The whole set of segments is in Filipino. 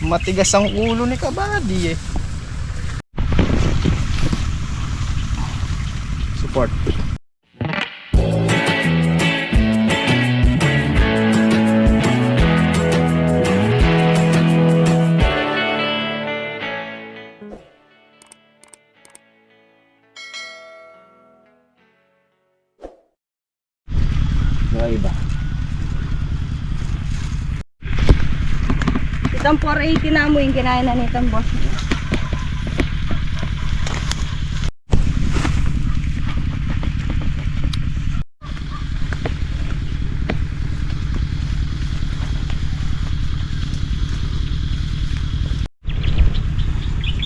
Matigas ang ulo ni Kabady eh. Support. Iba. Itong 480 na mo yung kinaya na nitong boss.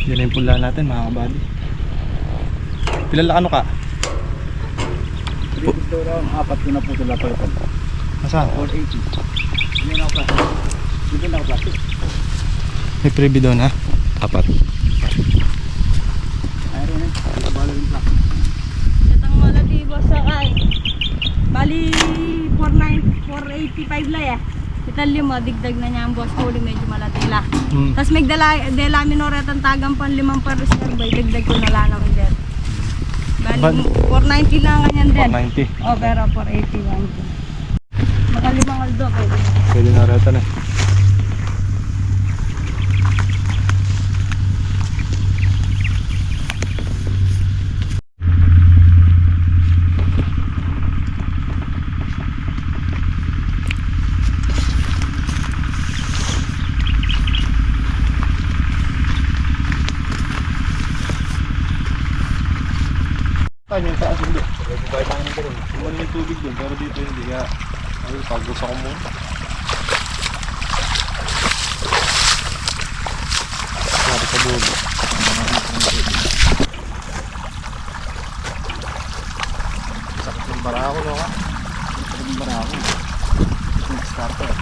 Yan yung pula natin mga Kabady. Pilala ano ka? Ito lang, apat ko na po sila palitan. Nasaan? 480. Hindi na ako plastic. Hindi na ako plastic. May preview doon ha? Apat. Ayun eh. Ito balo yung plastic. Itong malaki boss sa kay. Bali 485 la eh. Ital limo, digdag na niya ang boss huli, medyo malatila. Tapos may dela minoretang tagang pan 5 per reserve, digdag ko na lang ako din. Bali 490 lang ganyan din. 490. Oh, pero 481 din. Makalimang aldo, pwede. Pwede na reta na. Yung taas hindi. Bye tayo ng ganun. Kumanin yung tubig doon, pero dito hindi kaya. Ay, pagos ako muna. Sabi sa dulo. Sakit yung barako, no ka? Sakit yung barako. Yung starter.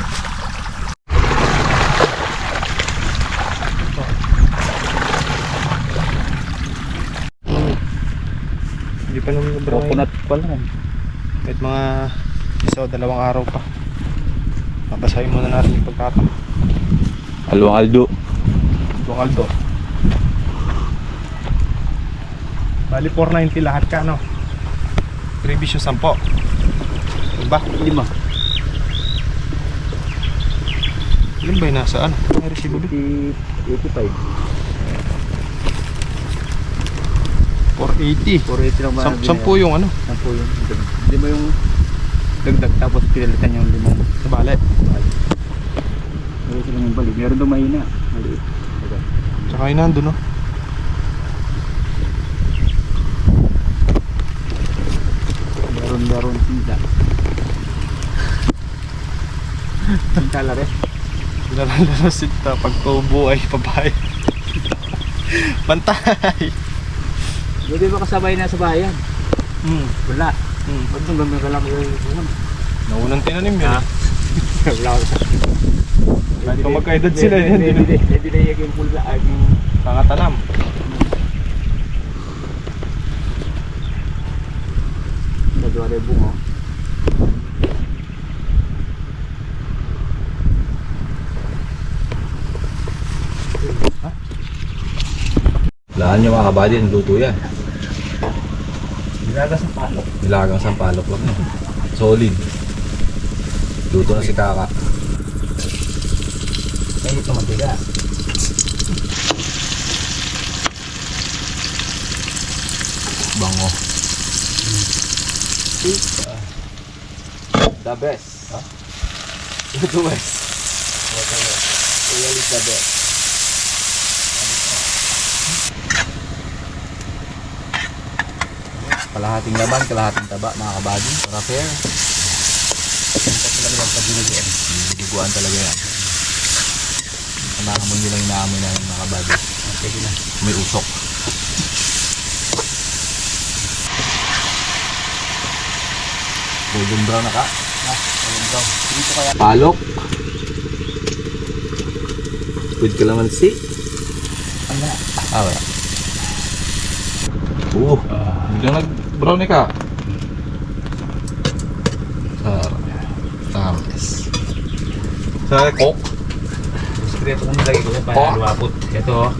Hindi pa naman sobrang Coconut pa lang. kahit mga isa o 2 araw pa. Babasahin muna natin yung pagkatang. Alwang Aldo. Aldo. Bali 490 lahat ka, no? Previous yung 10. Diba? 5. Ilan ba yung nasa ano? May resibo ba? 85. 480. 480 lang ba? 10 yung ano? 10 yung. Hindi mo yung dagdag tapos pinalitan yung 5. Sa bale. Meron silang yung bali. Meron doon mahina. Maliit. Tsaka yun nandun, no? Meron tinta. Tinta la rin. Pinalala sinta pag tubo ay papaya. Pantay. Hindi ba kasabay na sa bayan? Wala. Ba't nung ganda ka lang yung punan? Naunang tinanim yun. Wala ko sa... Kahit pa magkaedad sila yan. Hindi na yung pula. Pangatanam. Nagawa na yung bungo. Lahan nyo mga kabady, luto yan. Nilagas ng palok. Nilagang sampalok lang yan. Solid. Luto na si Kaka. Ay, ito mabiga. Bango. The best. The best. Really the best. Kalahating laman, kalahating taba mga kabady. Para fair. Ito talaga yung pag-dinuguan. Dinuguan talaga yan. Naamoy nyo lang yung naamoy namin mga kabady. Sige na. May usok. Golden brown na ka. Dito kaya. Palok. With calamansi. Wala. Wala. Biglang nag-brown ka. Tamis. Sa coke. sikreto kung nilagay ko sa para lumapot. Ito.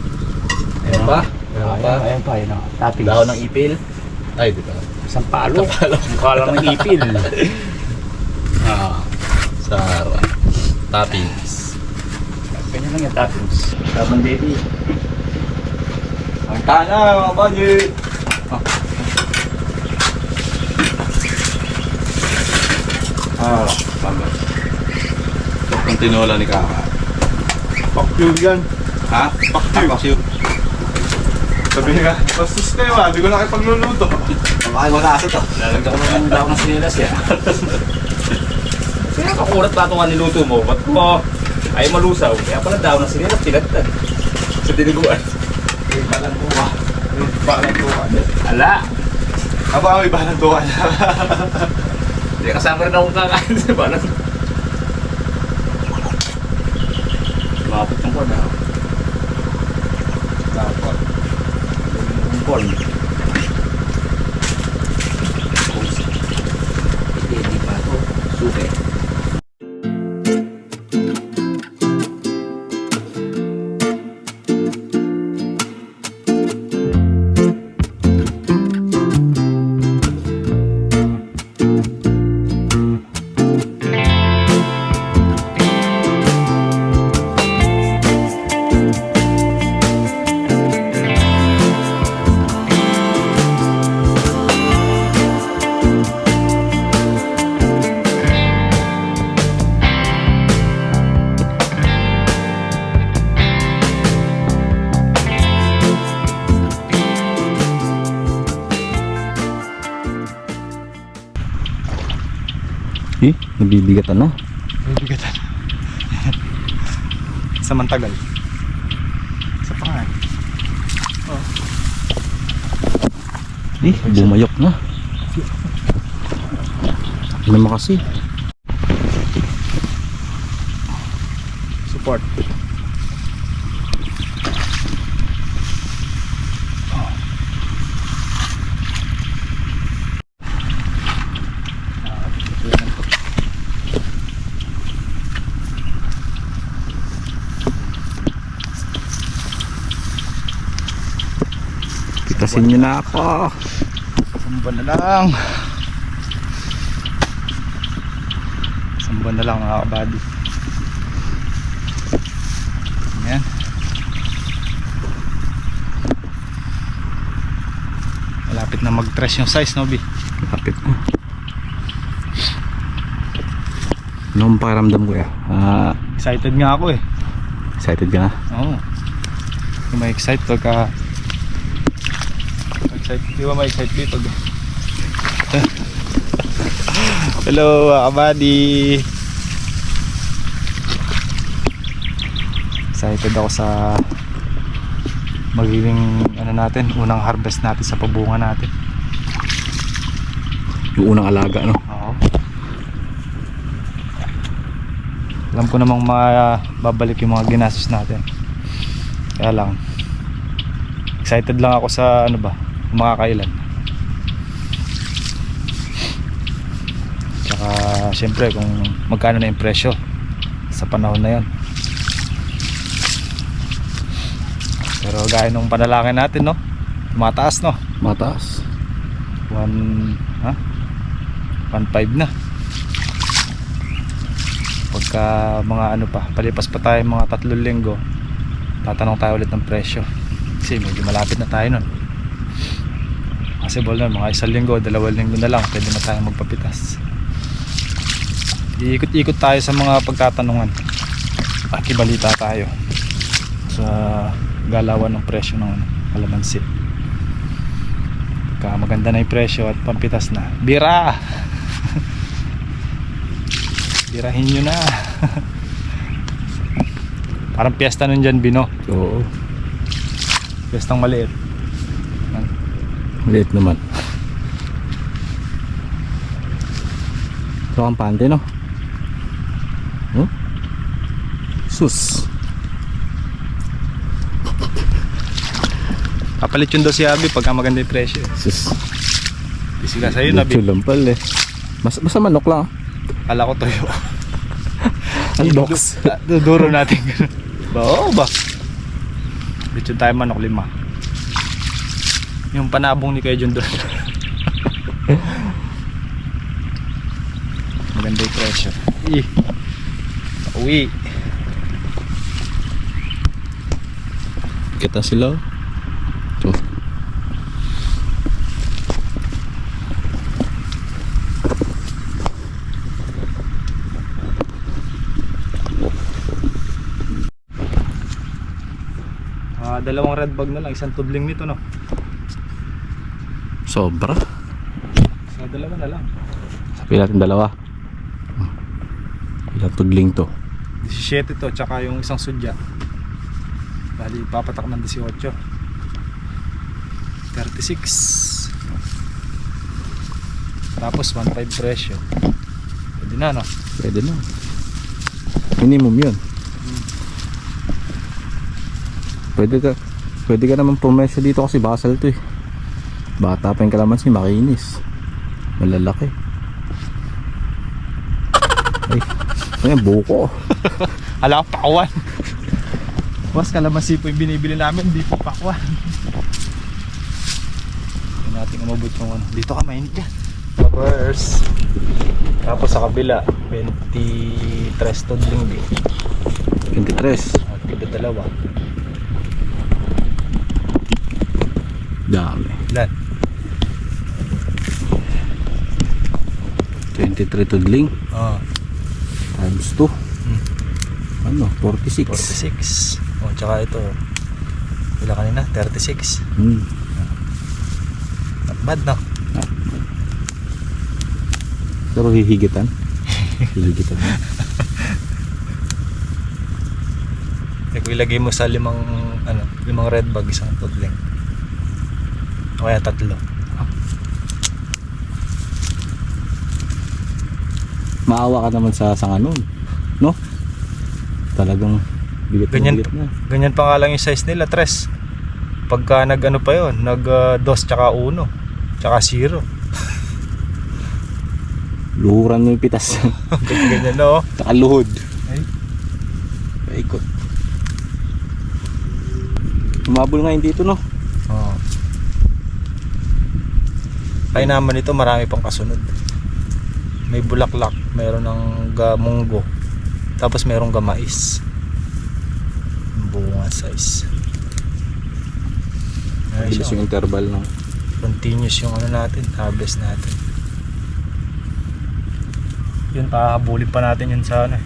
Ayan pa? Ayan pa, yun o. Toppings. Dahon ng ipil? Ay, di ba? Isang palo. Mukha lang ng ipil. Sarap. Toppings. Ganyan lang yung toppings. Sabang baby. Ang tana, mga budget! Pagod. Ang tinola ni Kaka. Pakyo yan. Ha? Pakyu. Sabi nga, bastos kayo ha, di ko na kayo pagluluto. Makain mo na aso to. Lalagyan ko naman daw ng sinilas yan. Kaya kakulat pa ito nga niluto mo. Ba't mo ay malusaw? Kaya pala daw ng sinilas, tinagtad. Sa diniguan. Balang tuwa. Balang tuwa. Ala! Aba, may balang tuwa niya. Hindi kasama rin akong kakain sa balang. Mapot ng corn ah. Dapat. Yung corn. Hindi pa ito. Suke. Nabibigatan na. Bibigatan. Samantagal. Sa pangan. Bumayok na. Ano naman kasi? Support. Pitasin nyo na ako. Samban na lang. Samban na lang mga kabady. Ayan. Malapit na mag-trash yung size, no, Bi? Lapit na. Anong pakiramdam ko ya? Excited nga ako eh. Excited ka na? Oo. Kung may excite pagka excited, di ba may excite dito? Hello mga kabady. Excited ako sa magiging ano natin, unang harvest natin sa pabunga natin. Yung unang alaga, no? Oo. Alam ko namang babalik yung mga ginastos natin. Kaya lang excited lang ako sa ano ba, makakailan. Tsaka syempre kung magkano na yung presyo sa panahon na yon. Pero gaya nung panalangin natin, no, tumataas, no, Mataas. 1.5 na. Pagka mga ano pa, palipas pa tayo mga 3 linggo, tatanong tayo ulit ng presyo. Kasi medyo malapit na tayo nun. Possible na mga 1 linggo, 2 linggo na lang pwede na tayo magpapitas. Iikot-ikot tayo sa mga pagtatanungan. Pakibalita tayo sa galawan ng presyo ng kalamansi. Pagka maganda na yung presyo at pampitas na, bira! Birahin nyo na. Parang piyesta nun dyan, Bino. Oo. Piyestang maliit. Maliit naman. Ito ang pante, no? Huh? Sus. Kapalit yun daw si Abby pagka maganda yung presyo. Sus. Busy ka sa'yo, Nabi. Lechon lang pala eh. Basta manok lang. Kala ko toyo. Ang dogs. Duduro natin. Oo ba? Lechon tayo manok 5. Yung panabong ni Kuya John doon. Maganda yung presyo. Uwi. Kita sila. So, Dalawang red bag na lang, isang tudling nito, no? sobra. Sa dalawa na lang. Sabihin natin 2. Ilang tudling to? 17 to, tsaka yung isang sudya. Bali, papatak ng 18. 36. Tapos 1.5 presyo. Pwede na, no? Pwede na. Minimum yun. Pwede ka naman pumesya dito kasi basal to eh. Bata pa yung kalamansi, makinis. Malalaki. Ay, ano yung buko? Hala, pakwan. Boss, kalamansi po yung binibili namin, hindi po pakwan. Hindi natin umabot yung ano. Dito ka, mainit ka. Flowers. Tapos sa kabila, 23 tudling din. 23. At tigda 2. Dami. Ilan? 23 tudling Oo. times 2. Ano? 46. 46. O, tsaka ito. Ilan kanina? 36. Not bad, no? Pero hihigitan. Hihigitan mo. Kung ilagay mo sa 5 red bag, isang tudling. O kaya 3. Maawa ka naman sa sanganon, no? Talagang bigat Ganyan, na. ganyan pa nga lang yung size nila, 3. Pagka nag-ano pa yun, nag-2 tsaka 1 tsaka 0. Luhuran mo yung pitas. Ganyan, no? Tsaka luhod. Ay. Paikot. Umabol nga yun dito, no? Oo. Kaya naman ito, marami pang kasunod. May bulaklak, mayroon ng munggo, tapos mayroong gamais. Bunga size. Bilis Ayos, yung interval, no? continuous yung ano natin, harvest natin. Yun, pahabulin pa natin yun sa ano,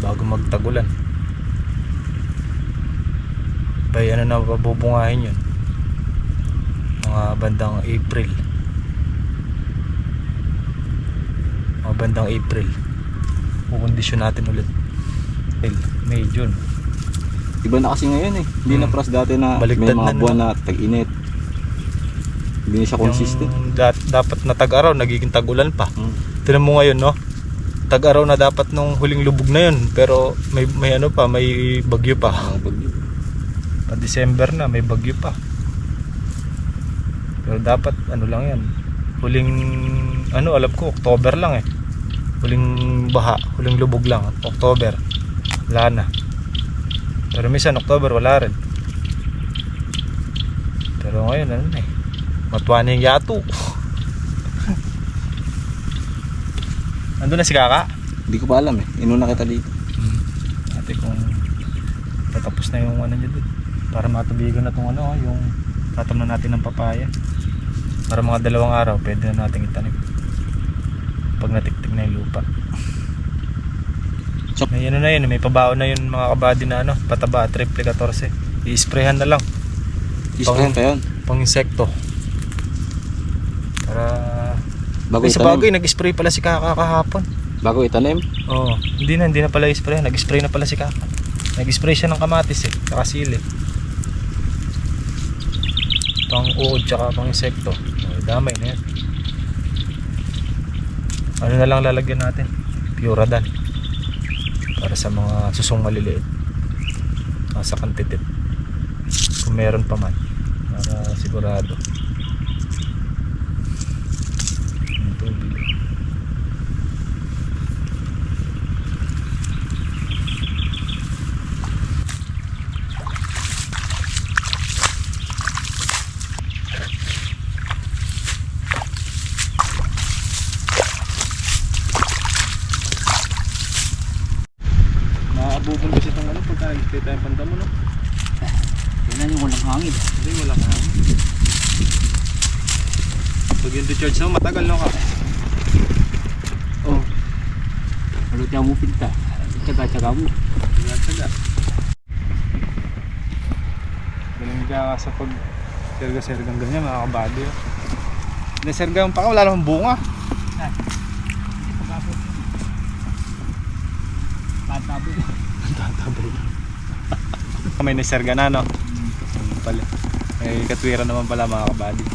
bago magtagulan. By ano na babubungahin yun, mga bandang April. Bandang April kukondisyon natin ulit. May, June. Iba na kasi ngayon eh. Hindi na pras dati na Baligtad may mga na, buwan na tag-init. Hindi na siya consistent. Yung dapat na tag-araw nagiging tag-ulan pa. Tignan mo ngayon, no? Tag-araw na dapat nung huling lubog na yun, pero may ano pa, may bagyo pa. Mga bagyo. Pa December na, may bagyo pa. Pero dapat ano lang yan, huling ano, alam ko October lang eh. Huling baha, huling lubog lang, October. Wala na. Pero minsan October wala rin. Pero ngayon ano na eh, matuwa na yung yato. Andun na si Kaka? Hindi ko pa alam eh. Inuna kita dito. Ate kung tatapos na yung ano niya dun, para matubigan na tong ano, yung tatam na natin ng papaya. Para mga 2 araw pwede na natin itanim pag natiktik na yung lupa. So, May ano na yun, may pabaon na yun mga kabady na ano, pataba, triple 14. I-sprayhan na lang isprayan pa yun. pang insekto. Para Bago sa itanim. bagay, nag-spray pala si Kaka kahapon. Bago itanim. Oo, hindi na pala i-spray, nag-spray na pala si Kaka. Nag-spray siya ng kamatis eh, saka sili. Pang uod tsaka pang insekto. O, damay na yan. Ano na lang lalagyan natin? Puradan. Para sa mga susong maliliit. Sa kantitit. Kung meron pa man. Para sigurado. Yung tubig. ano? Tingnan yung walang hangin. Hindi, wala ka naman. Pag yung recharge mo, matagal no ka. Oh. Malot niya mo pinta. Tsaga-tsaga mo. Tsaga. Galing ka sa pag serga-sergang ganyan, mga kabady. Nasergang pa ka, wala namang bunga. Tatabi. Tatabay. May naserga na, no? Pala. May katwiran naman pala, mga kabady.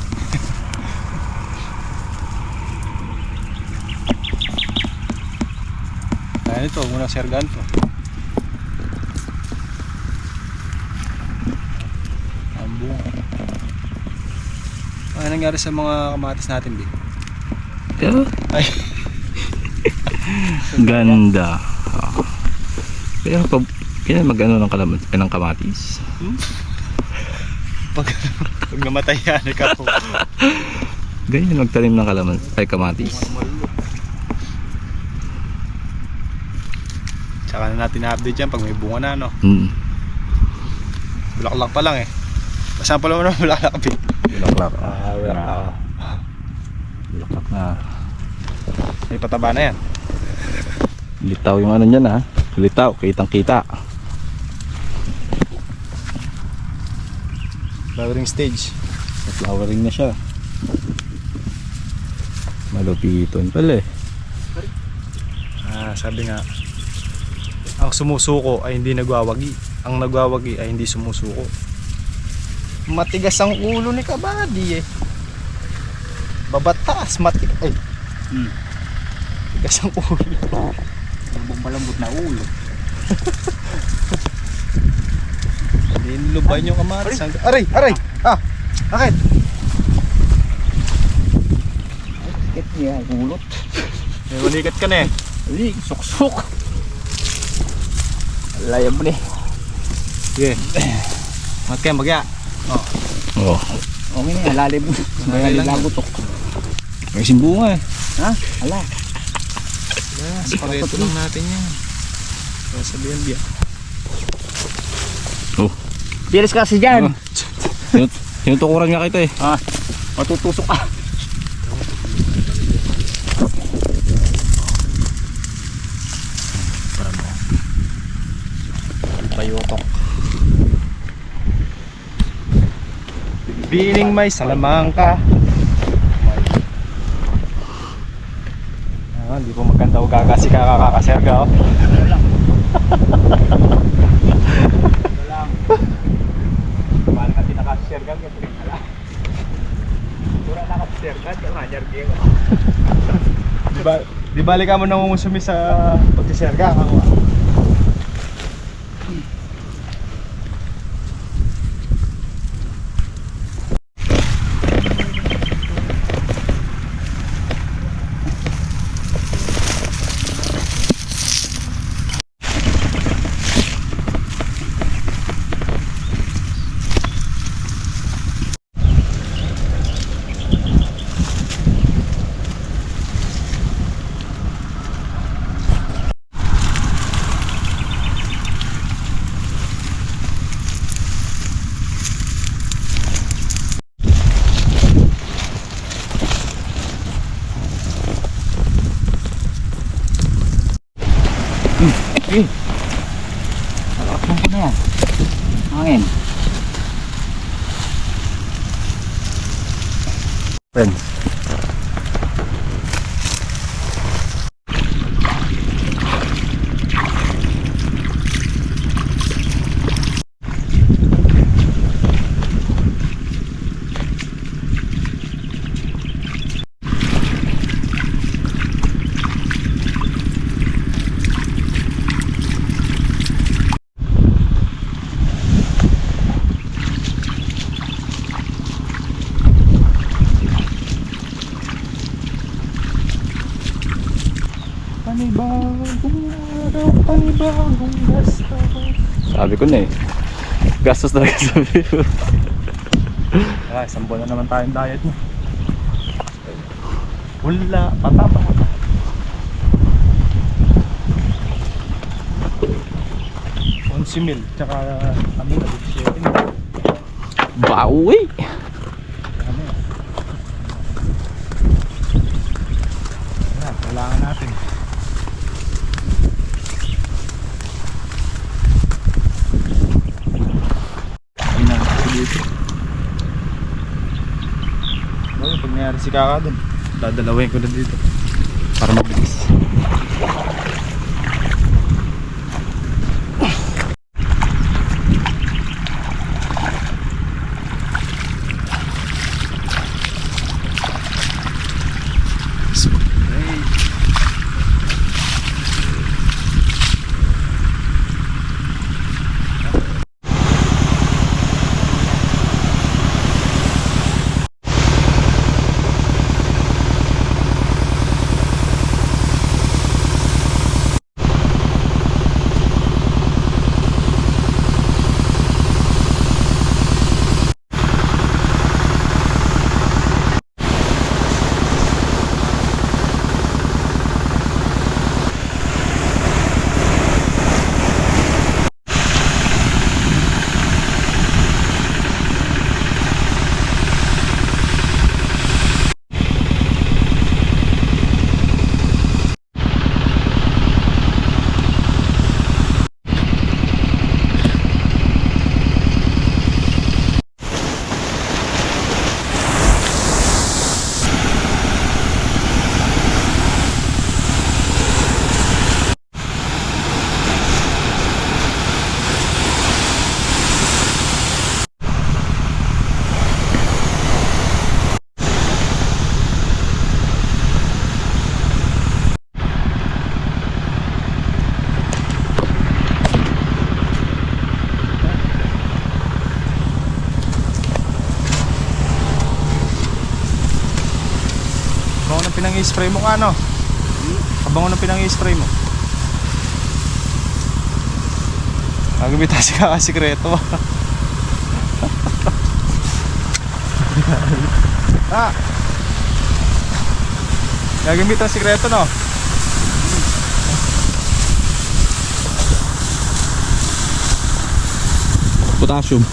Ayan ito, muna sergaan to. Ang bunga. Ano nangyari sa mga kamatis natin, Big? Ay. Ganda. Pero pag mag-ano ng kamatis. Pag namatay yan, ikaw. Ganyan magtanim ng kamatis. Tsaka na natin na-update yan pag may bunga na, no? Bulaklak pa lang eh. Pasample mo naman bulaklak, Big. Bulaklak. Bulaklak. Bulaklak na. May pataba na yan. Litaw yung ano niyan ha. Litaw, kitang kita. Flowering stage. Flowering na siya. Malupiton pala eh. Sabi nga, ang sumusuko ay hindi nagwawagi. Ang nagwawagi ay hindi sumusuko. Matigas ang ulo ni Kabady eh. Babatas, ay. Tigas ang ulo. Malambot na ulo. Hindi nilubayan yung kamatis. Aray! Aray! Bakit? Sakit niya, ulot. May malikat ka na eh. Ay, suksok. Layab ni. Sige. Magkaya, magya. Oh. Okay na, lalim. May May lagutok. May simbunga eh. Ha? Ala. Pareto lang natin yan. Sabihan biya. Oh. Bilis kasi dyan. Tinutukuran nga kita eh. Ha? Matutusok ka. Payotok. Bining may salamangka. Hindi po maganda o gagasi kakakaserga oh. Paano ka tinakaserga? Pura nakaserga, kanyar game. Di balik ka mo nangungunsumi sa pagsiserga ako. Malakasong ko na yan. Hangin. Friends. Sabi ko na eh. Gastos talaga sabi ko. Isang buwan na naman tayong diet mo. Wala, pataba. 11,000 tsaka kami na 17. Bawi! Kailangan natin. Ayun na kasi dito. Okay, pag nangyari si Kaka dun, dadalawin ko na dito para mabilis. Kabango ng pinang-i-spray mo ka, no? Kabango ng pinang-i-spray mo. Nagabita si Kaka sikreto. Ah! Gagamit ang sikreto, no? Potassium.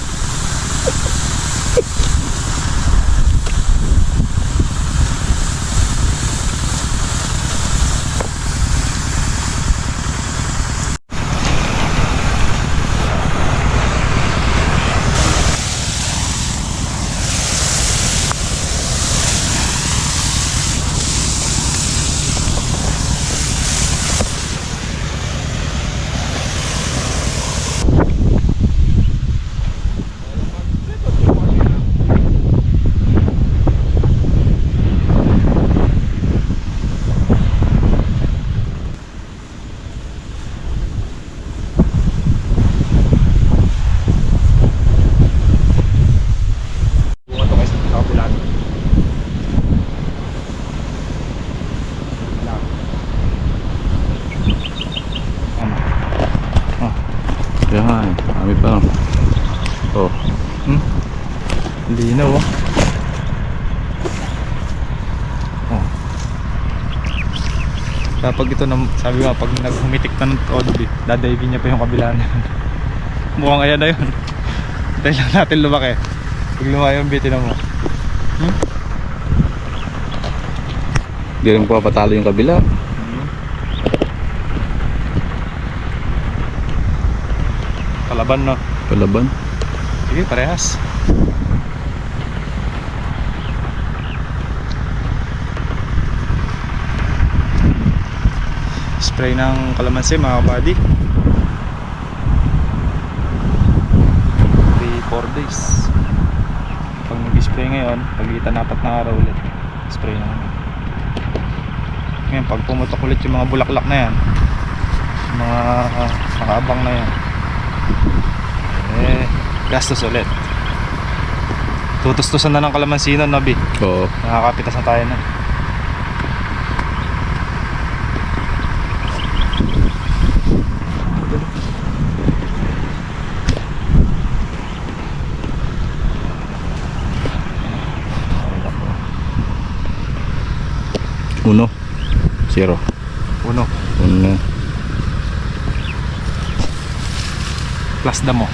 Yan, kami pa lang. Oh. Linaw, oh. Oh. Kapag ito na, sabi ko, pag naghumitik na ng todo, dadayvin niya pa yung kabila na yun. Mukhang ayan na yun. Tayo lang natin lumaki. Pag lumaki yung bitin mo. Hindi rin papatalo yung kabila. Palaban, no? Palaban. Sige, parehas. Spray ng kalamansi, mga kabady. 3-4 days. Pag nag-spray ngayon, pagitan 4 na araw ulit, spray na naman. Ngayon, pag pumutok ulit yung mga bulaklak na yan, mga nakaabang na yan, gastos ulit. Tutustusan na ng kalamansi nun, Nabi. Oo. Nakakapitas na tayo na. Uno. 0. Uno. Uno. Plus damo.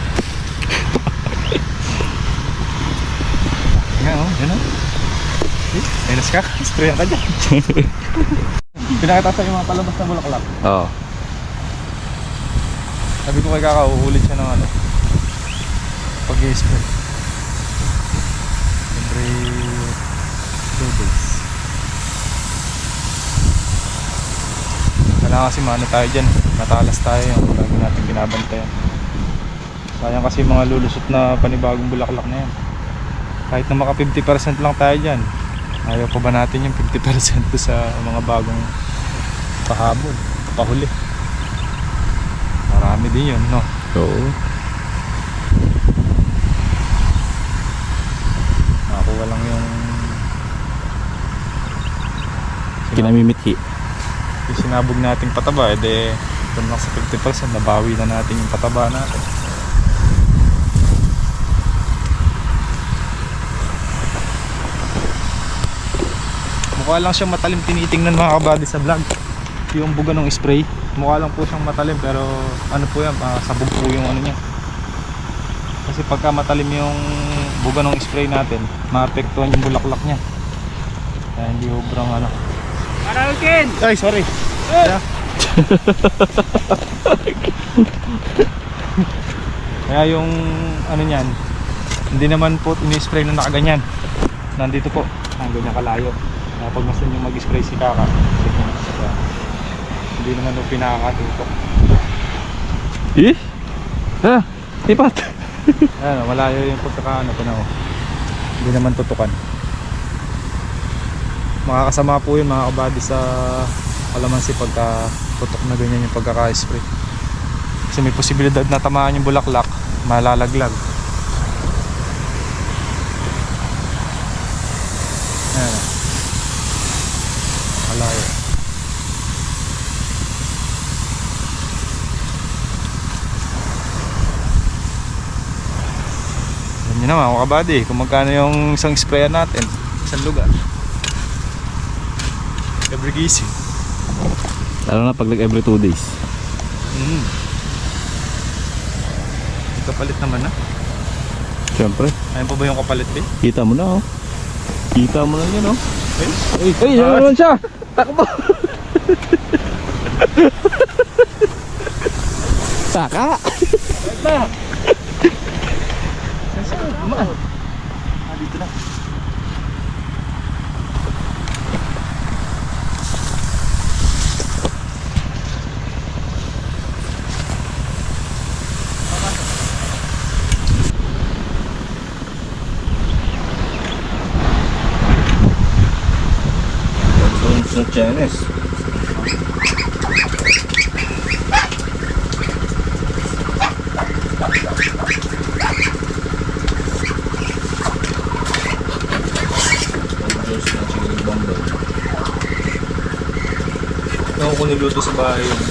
Nga oh, yan oh. Minus ka, sprayan ka dyan. Pinakita sa yung mga palabas na bulaklak. Oo. Sabi ko kay Kaka, uulit siya ng ano, pag-i-spray. Every 2 days. Kailangan kasi maano tayo dyan, matalas tayo yung lagi natin binabantayan. Sayang kasi yung mga lulusot na panibagong bulaklak na yan. Kahit na maka 50% lang tayo dyan, ayaw pa ba natin yung 50% sa mga bagong pahabol, pahuli. Marami din yun, no? Oo. Nakakuha lang yung Kinamimithi. yung sinabog nating pataba, edi kung lang sa 50%, nabawi na natin yung pataba natin. Mukha lang siyang matalim tinitingnan mga kabady sa vlog. Yung buga ng spray, mukha lang po siyang matalim pero ano po yan, sabog po yung ano niya. Kasi pagka matalim yung buga ng spray natin, maapektuhan yung bulaklak niya. Kaya hindi obrang ano. Maralkin! Ay, sorry. Kaya, kaya yung ano niyan, hindi naman po ini-spray na nakaganyan. Nandito po, ang ganyan kalayo. Kaya pag gusto nyo mag-spray si Kaka, hindi naman po pinakakatutok. Eh? Ah, tipat. Ayan, malayo yung pagkakaano ko na oh. Hindi naman tutukan. Makakasama po yun mga kabady sa kalamansi pagka tutok na ganyan yung pagkaka-spray. Kasi may posibilidad na tamaan yung bulaklak, malalaglag. Ayan. Malayo. Alam nyo naman mga kabady kung magkano yung isang sprayer natin isang lugar. Every gising. Lalo na pag like every 2 days. Kapalit naman na. Siyempre. Ayun pa ba yung kapalit eh? Kita mo na oh. Kita mo na yun oh. Ay, Ay, yan naman siya! Takbo! Taka! na! Dito na. Sa Chinese. Ako ko niluto sa bahay yung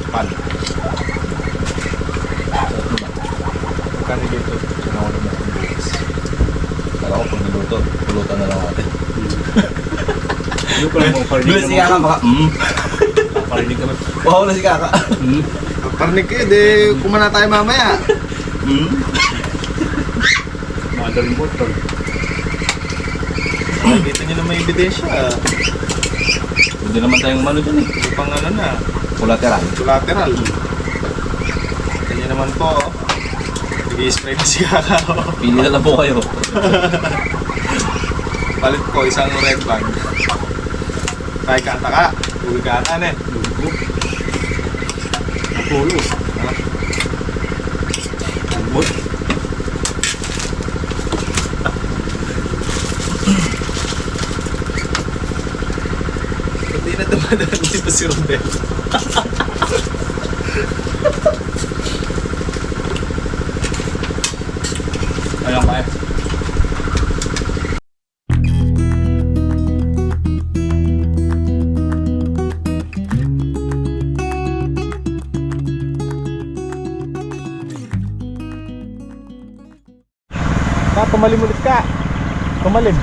pan. Kani dito, sinawala mo ng bilis. Kala ko pag niluto, pulutan na lang natin. Yung pala mo, Bilis si Kaka baka. parinig naman. Wow na si Kaka. Parnik kayo, di kumana tayo mamaya. Madaling botol. Dito nyo na may ebidensya. Pwede naman tayong umano dyan eh. Yung pang ano na, Collateral. Collateral. ganyan naman po. Nag-i-spray na si Kaka. Pili na lang po kayo. Palit ko isang red bag. Tayo kataka. Huwag kataan eh. Napulo. Lubot. Hindi na dumadaan dito si Rodel. Ayun kaya. Tumalim ulit ka. Tumalim.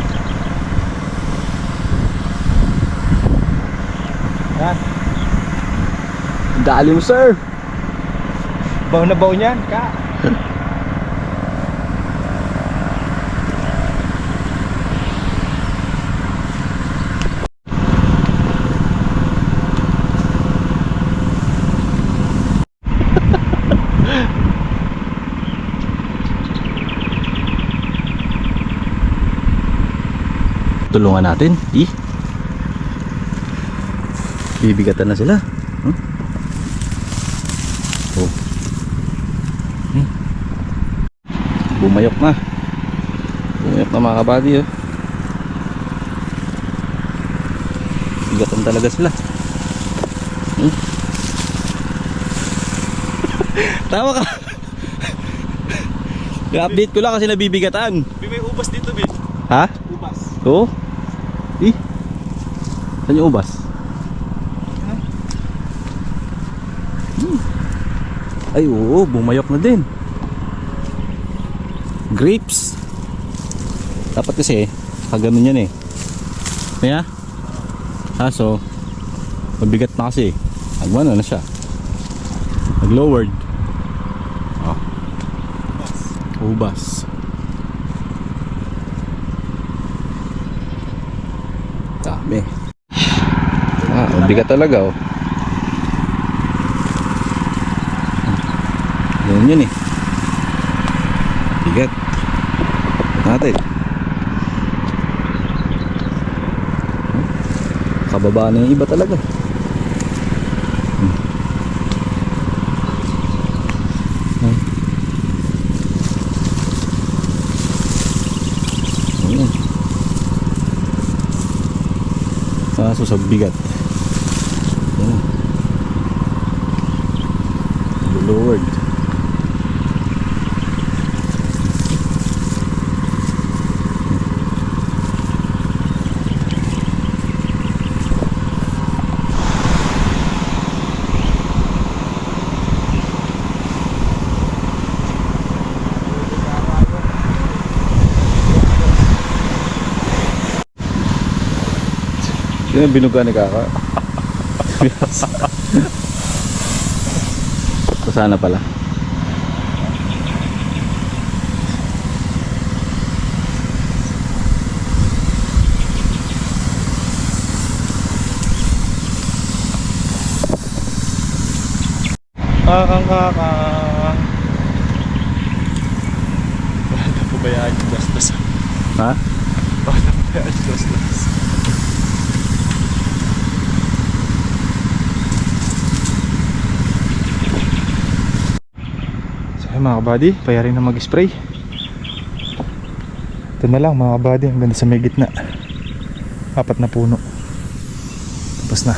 Yan. Dali mo sir! Baon na baon yan, ka. Tulungan natin. Bibigatan na sila. Oh. Bumayok na. Bumayok na mga kabady. Oh. Bigatan talaga sila. Tawa ka. I-update ko lang kasi nabibigatan. May ubas dito, Bin. Ha? Ubas. Oo. Saan yung ubas? Ay oo, bumayok na din. Grapes. Dapat kasi kaganon yan eh. Kaya? So mabigat na kasi. Nagmano na siya. Nag-lowered. Oh. Ubas. Dami. Mabigat talaga oh. Yun eh. Bigat. Natin. Kababa na yung iba talaga. Kaso sa bigat. Lowered. Yan ang binuga ni Kaka. Sana pala. Kakang. Bata po ba yan yung gastos? Ha? Bata po ba yan yung gastos? So mga kabady, payarin na mag-spray. Ito na lang mga kabady, hanggang sa may gitna. 4 na puno. Tapos na.